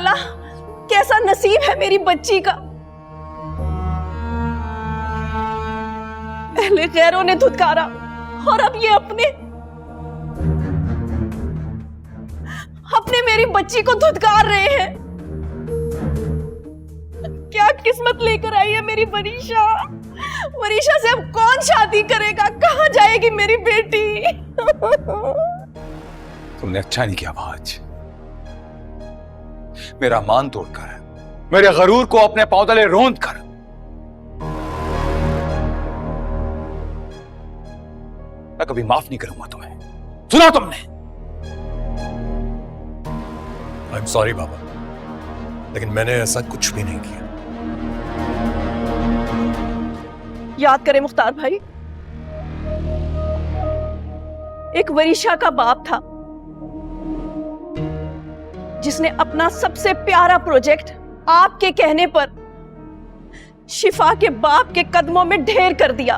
अल्लाह, कैसा नसीब है मेरी बच्ची का। पहले गैरों ने धुतकारा और अब ये अपने मेरी बच्ची को धुतकार रहे हैं। क्या किस्मत लेकर आई है मेरी वरीशा। वरीशा से अब कौन शादी करेगा, कहां जाएगी मेरी बेटी। तुमने अच्छा नहीं किया आज, मेरा मान तोड़कर, मेरे गरूर को अपने पांव तले रोंद कर। मैं कभी माफ नहीं करूंगा तुम्हें, सुना तुमने? आई एम सॉरी बाबा, लेकिन मैंने ऐसा कुछ भी नहीं किया। याद करें मुख्तार भाई, एक वरीशा का बाप था जिसने अपना सबसे प्यारा प्रोजेक्ट आपके कहने पर शिफा के बाप के कदमों में ढेर कर दिया।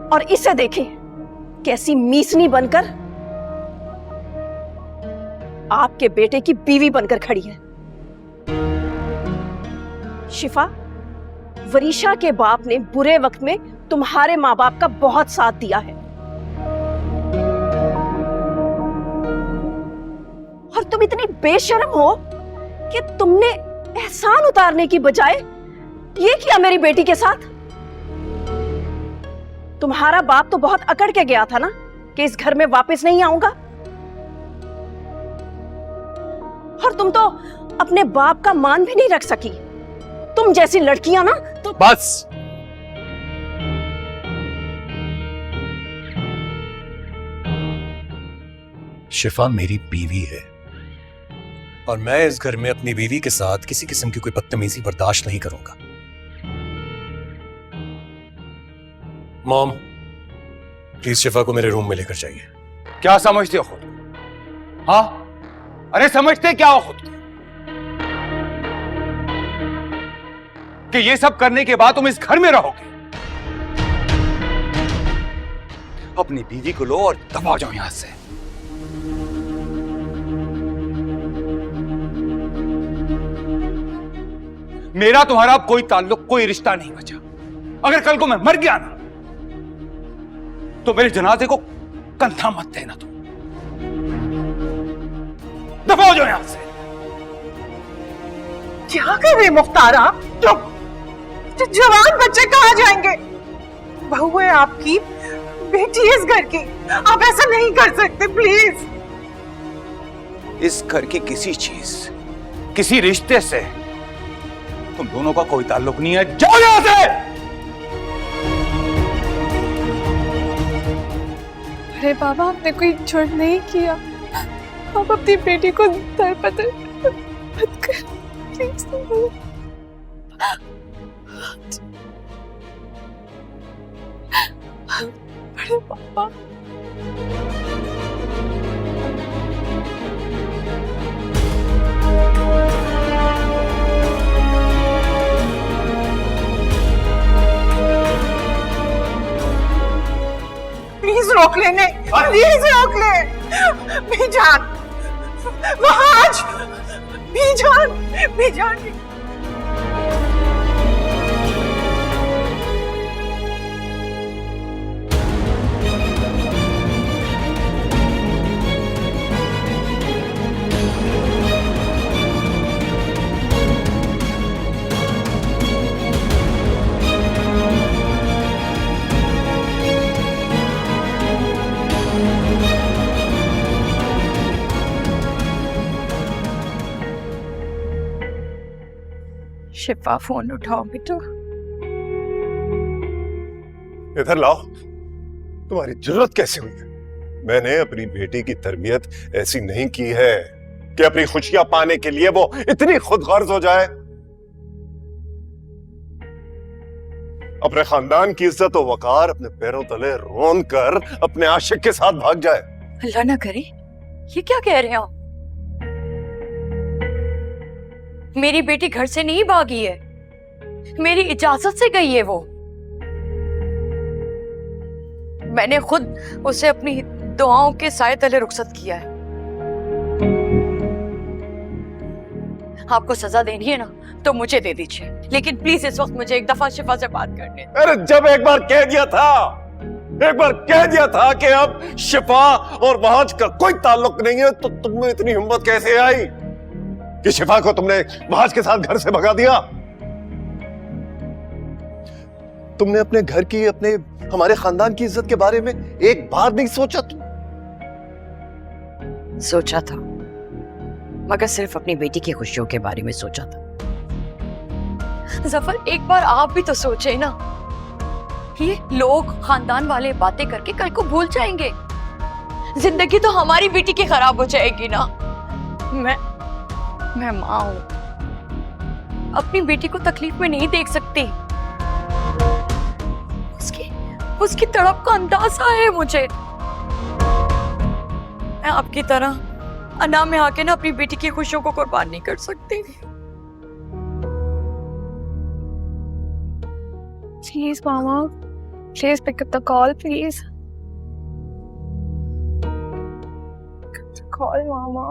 और इसे देखें कैसी मीसनी बनकर आपके बेटे की बीवी बनकर खड़ी है। शिफा, वरीशा के बाप ने बुरे वक्त में तुम्हारे माँ बाप का बहुत साथ दिया है और तुम इतनी बेशर्म हो कि तुमने एहसान उतारने की बजाय ये किया मेरी बेटी के साथ। तुम्हारा बाप तो बहुत अकड़ के गया था ना कि इस घर में वापस नहीं आऊंगा, और तुम तो अपने बाप का मान भी नहीं रख सकी। तुम जैसी लड़कियां ना तो बस शिफा मेरी बीवी है और मैं इस घर में अपनी बीवी के साथ किसी किस्म की कोई बदतमीजी बर्दाश्त नहीं करूंगा। मॉम, प्लीज शिफा को मेरे रूम में लेकर जाइए। क्या समझते हो खुद? हाँ, अरे समझते क्या हो खुद कि ये सब करने के बाद तुम इस घर में रहोगे? अपनी बीवी को लो और दबा जाओ यहां से। मेरा तुम्हारा कोई ताल्लुक, कोई रिश्ता नहीं बचा। अगर कल को मैं मर गया ना तो मेरे जनाजे को कंधा मत देना तुम। दफा हो जाओ यहां से। क्या कर रहे मुख्तार आप? तो जवान बच्चे कहाँ जाएंगे? बहू है आपकी, बेटी है इस घर की, आप ऐसा नहीं कर सकते प्लीज। इस घर की किसी चीज, किसी रिश्ते से तुम दोनों का कोई ताल्लुक नहीं है। जाओ यहां से। अरे बाबा, हमने कोई जुर्म नहीं किया। आप अपनी बेटी को दरपदर मत कर प्लीज। बड़े पापा, प्लीज रोक लेने, प्लीज रोक ले। बेजान, वहाज, बेजान, बेजान। शिफा, फोन उठाओ बेटा। इधर लाओ। तुम्हारी जरूरत कैसे हुई? मैंने अपनी बेटी की तरबियत ऐसी नहीं की है कि अपनी खुशियां पाने के लिए वो इतनी खुदगर्ज हो जाए, अपने खानदान की इज्जत और वकार अपने पैरों तले रोन कर अपने आशिक के साथ भाग जाए। अल्लाह ना करे, ये क्या कह रहे हो? मेरी बेटी घर से नहीं भागी है, मेरी इजाजत से गई है वो। मैंने खुद उसे अपनी दुआओं के साए तले रुखसत किया है। आपको सजा देनी है ना तो मुझे दे दीजिए, लेकिन प्लीज इस वक्त मुझे एक दफा शिफा से बात करने दें। अरे जब एक बार कह दिया था कि अब शिफा और महाज का कोई ताल्लुक नहीं है, तो तुमने इतनी हिम्मत कैसे आई कि शिफा को तुमने महाज के साथ घर से भगा दिया? तुमने अपने घर की, अपने हमारे खानदान की इज्जत के बारे में एक बार नहीं सोचा? सोचा था, मगर सिर्फ अपनी बेटी की खुशियों के बारे में सोचा था। जफर, एक बार आप भी तो सोचे ना, ये लोग खानदान वाले बातें करके कल को भूल जाएंगे। जिंदगी तो हमारी बेटी की खराब हो जाएगी ना। मैं माँ हूं, अपनी बेटी को तकलीफ में नहीं देख सकती। उसकी तड़प का अंदाजा है मुझे। मैं आपकी तरह अना में आके ना अपनी बेटी की खुशियों को कुर्बान नहीं कर सकती। Please, Mama. Please pick up the call, please. Pick up the call, Mama.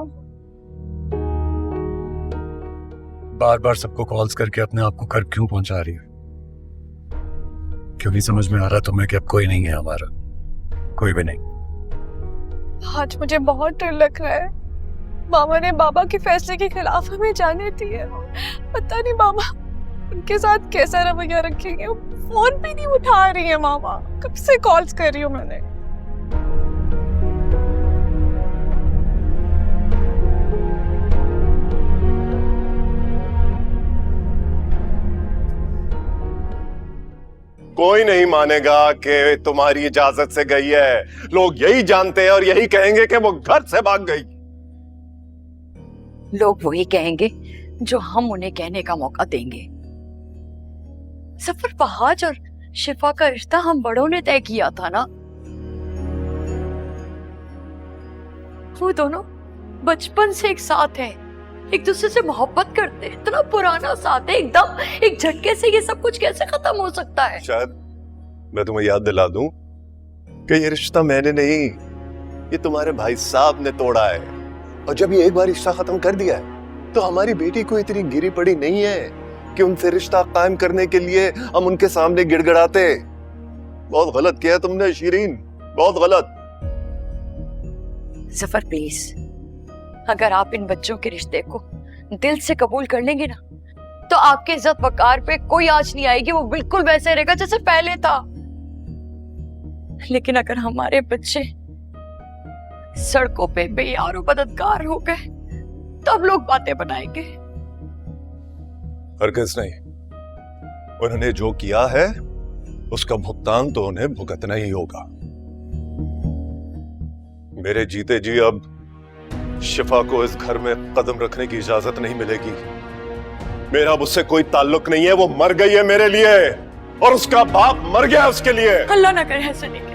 बार बार सबको कॉल्स करके अपने आप को घर क्यों पहुंचा रही है? क्यों नहीं समझ में आ रहा तुम्हें कि अब कोई नहीं है हमारा, कोई भी नहीं। आज मुझे बहुत डर लग रहा है। मामा ने बाबा के फैसले के खिलाफ हमें जाने दी है। पता नहीं मामा उनके साथ कैसा रवैया रखेंगे। वो फोन भी नहीं उठा रही है मामा, कब से कॉल्स कर रही हूँ मैंने। कोई नहीं मानेगा कि तुम्हारी इजाजत से गई है। लोग यही जानते हैं और यही कहेंगे कि वो घर से भाग गई। लोग वही कहेंगे जो हम उन्हें कहने का मौका देंगे। सफर, फहाज और शिफा का रिश्ता हम बड़ों ने तय किया था ना। वो दोनों बचपन से एक साथ हैं, एक दूसरे से मोहब्बत करते हैं, इतना पुराना साथ है। एकदम एक झटके से ये सब कुछ कैसे खत्म हो सकता है? शायद मैं तुम्हें याद दिला दूं कि ये रिश्ता मैंने नहीं, ये तुम्हारे भाई साहब ने तोड़ा है। और जब ये एक बार रिश्ता खत्म कर दिया है तो हमारी बेटी को इतनी गिरी पड़ी नहीं है कि उनसे रिश्ता कायम करने के लिए हम उनके सामने गिड़गिड़ाते। बहुत गलत किया तुमने शीरीन, बहुत गलत। सफर, प्लीज, अगर आप इन बच्चों के रिश्ते को दिल से कबूल कर लेंगे ना तो आपके इज्जत वकार पे कोई आंच नहीं आएगी। वो बिल्कुल वैसे रहेगा जैसे पहले था। लेकिन अगर हमारे बच्चे सड़कों पे बेयारो बददगार हो गए तब लोग बातें बनाएंगे। हरगिज़ नहीं। उन्होंने जो किया है उसका भुगतान तो उन्हें भुगतना ही होगा। मेरे जीते जी अब शिफा को इस घर में कदम रखने की इजाजत नहीं मिलेगी। मेरा अब उससे कोई ताल्लुक नहीं है। वो मर गई है मेरे लिए और उसका बाप मर गया उसके लिए। अल्लाह ना करे ऐसे नहीं।